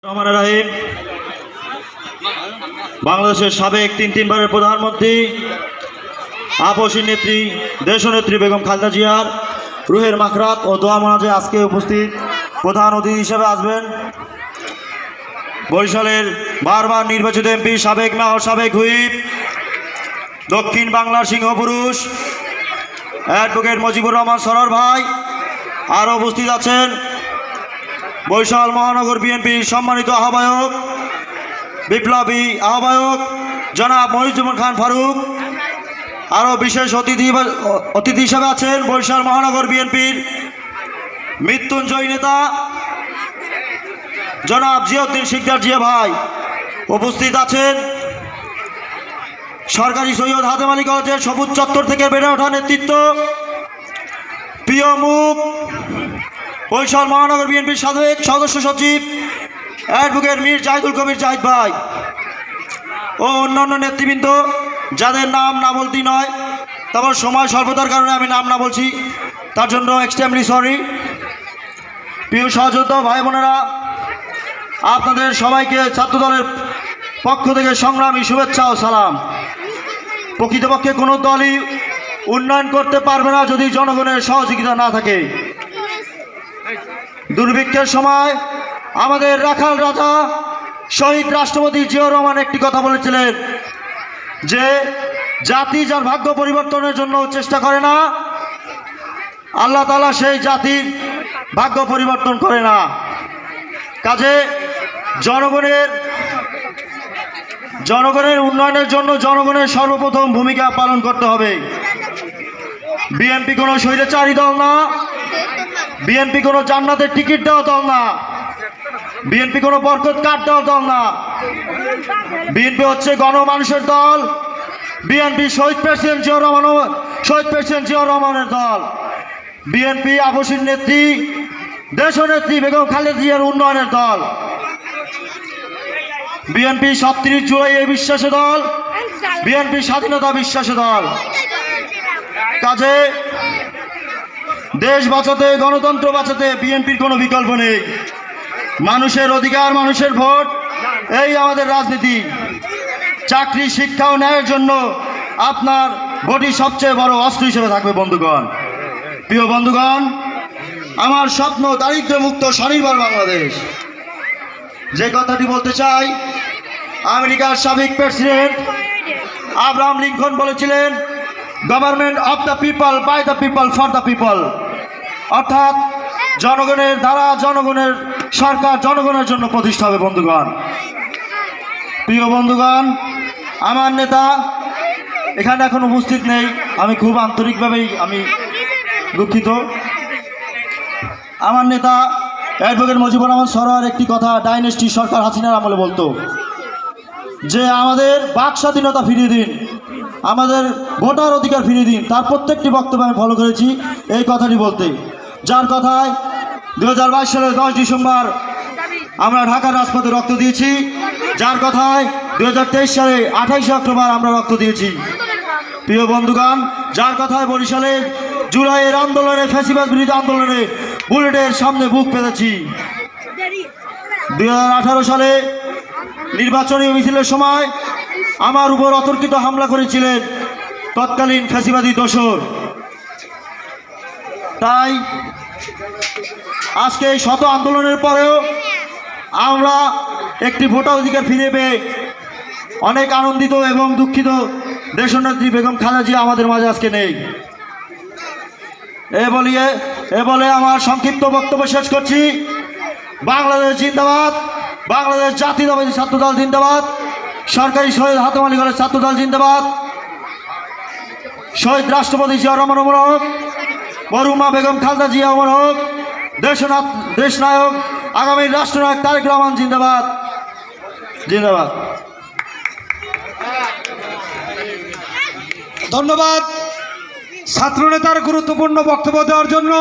রহমান রাহিম বাংলাদেশের সাবেক তিনবারের প্রধানমন্ত্রী আপসী নেত্রী দেশনেত্রী বেগম খালেদা জিয়ার রুহের মাগফিরাত ও দোয়া মোনাজে আজকে উপস্থিত প্রধান অতিথি হিসেবে আসবেন বরিশালের বারবার নির্বাচিত এমপি, সাবেক মেয়র, সাবেক হুইপ, দক্ষিণ বাংলার সিংহপুরুষ অ্যাডভোকেট মুজিবুর রহমান সরোয়ার ভাই। আরও উপস্থিত আছেন বরিশাল মহানগর বিএনপির সম্মানিত আহ্বায়ক, বিপ্লবী আহ্বায়ক জনাব মহিউজ্জামান খান ফারুক। আরও বিশেষ অতিথি হিসেবে আছেন বরিশাল মহানগর বিএনপির মৃত্যুঞ্জয় নেতা জনাব জিয়াউদ্দিন শিকদার জিয়া ভাই। উপস্থিত আছেন সরকারি সৈয়দ হাতেম আলী কলেজের সবুজ চত্বর থেকে বেড়ে ওঠা নেতৃত্ব, প্রিয় মুখ বরিশাল মহানগর বিএনপির সাবেক সদস্য সচিব অ্যাডভোকেট মীর জাহিদুল কবির জাহিদ ভাই ও অন্যান্য নেতৃবৃন্দ, যাদের নাম না বলতেই নয়, তারপর সময় স্বল্পতার কারণে আমি নাম না বলছি, তার জন্য এক্সট্রিমলি সরি। প্রিয় সহযোদ্ধা ভাই বোনেরা, আপনাদের সবাইকে ছাত্রদলের পক্ষ থেকে সংগ্রামী শুভেচ্ছা ও সালাম। প্রকৃতপক্ষে কোনো দলই উন্নয়ন করতে পারবে না যদি জনগণের সহযোগিতা না থাকে। দুর্ভিক্ষের সময় আমাদের রাখাল রাজা শহীদ রাষ্ট্রপতি জিয়াউর রহমান একটি কথা বলেছিলেন যে জাতি যার ভাগ্য পরিবর্তনের জন্য চেষ্টা করে না, আল্লাহ তাআলা সেই জাতির ভাগ্য পরিবর্তন করে না। কাজে জনগণের উন্নয়নের জন্য জনগণের সর্বপ্রথম ভূমিকা পালন করতে হবে। বিএনপি কোনো স্বৈরাচারী দল না, বিএনপি কোনো জান্নাতের টিকিট দেওয়া দল না, বিএনপি কোনো বরকত কার্ড দেওয়া দল না। বিএনপি হচ্ছে গণমানুষের দল। বিএনপি শহীদ প্রেসিডেন্ট জিয়াউর রহমানের দল। বিএনপি আপসী নেত্রী দেশনেত্রী বেগম খালেদা জিয়ার উন্নয়নের দল। বিএনপি ৩৭ জুলাই এই বিশ্বাসী দল। বিএনপি স্বাধীনতা বিশ্বাসী দল। কাজে দেশ বাঁচাতে, গণতন্ত্র বাঁচাতে বিএনপির কোনো বিকল্প নেই। মানুষের অধিকার, মানুষের ভোট, এই আমাদের রাজনীতি। চাকরি, শিক্ষা ও ন্যায়ের জন্য আপনার ভোটই সবচেয়ে বড় অস্ত্র হিসেবে থাকবে বন্ধুগণ। প্রিয় বন্ধুগণ, আমার স্বপ্ন দারিদ্র্য মুক্ত স্বনির্ভর বাংলাদেশ। যে কথাটি বলতে চাই, আমেরিকার সাবেক প্রেসিডেন্ট আব্রাহাম লিঙ্কন বলেছিলেন, government of the people, by the people, for the people. অর্থাৎ জনগণের দ্বারা, জনগণের সরকার জনগণের জন্য প্রতিষ্ঠা হবে বন্ধুগণ। প্রিয় বন্ধুগণ, আমার নেতা এখানে এখন উপস্থিত নেই, আমি খুব আন্তরিকভাবেই আমি দুঃখিত। আমার নেতা অ্যাডভোকেট মুজিবুর রহমান সরোয়ার একটি কথা ডাইনেস্টি সরকার হাসিনার আমলে বলতো যে আমাদের বাক স্বাধীনতা ফিরিয়ে দিন, আমাদের ভোটার অধিকার ফিরিয়ে দিন। তার প্রত্যেকটি বক্তব্য আমি ফলো করেছি এই কথাটি বলতে, যার কথায় 2022 সালের 10 ডিসেম্বর আমরা ঢাকার রাজপথে রক্ত দিয়েছি, যার কথায় 2023 সালে 28 অক্টোবর আমরা রক্ত দিয়েছি। প্রিয় বন্ধুগণ, যার কথায় বরিশালে জুলাইয়ের আন্দোলনে, ফ্যাসিবাদ বিরোধী আন্দোলনে বুলেটের সামনে বুক পেতেছি। 2018 সালে নির্বাচনী মিছিলের সময় আমার উপর অতর্কিত হামলা করেছিলেন তৎকালীন ফ্যাসিবাদী দোসর। তাই আজকে এই শত আন্দোলনের পরেও আমরা একটি ভোটার অধিকার ফিরে পেয়ে অনেক আনন্দিত এবং দুঃখিত। দেশনেত্রী বেগম খালেদা জিয়া আমাদের মাঝে আজকে নেই। এ বলে আমার সংক্ষিপ্ত বক্তব্য শেষ করছি। বাংলাদেশ জিন্দাবাদ, বাংলাদেশ জাতীয়তাবাদী ছাত্রদল জিন্দাবাদ, সরকারি সৈয়দ হাতেম আলী কলেজ ছাত্রদল জিন্দাবাদ, শহীদ রাষ্ট্রপতি জিয়াউর রহমান অমর হোক, মরহুমা বেগম খালেদা জিয়া অমর হোক, দেশনায়ক আগামী রাষ্ট্রনায়ক তারেক রহমান জিন্দাবাদ, জিন্দাবাদ। ধন্যবাদ ছাত্রনেতার গুরুত্বপূর্ণ বক্তব্য দেওয়ার জন্য।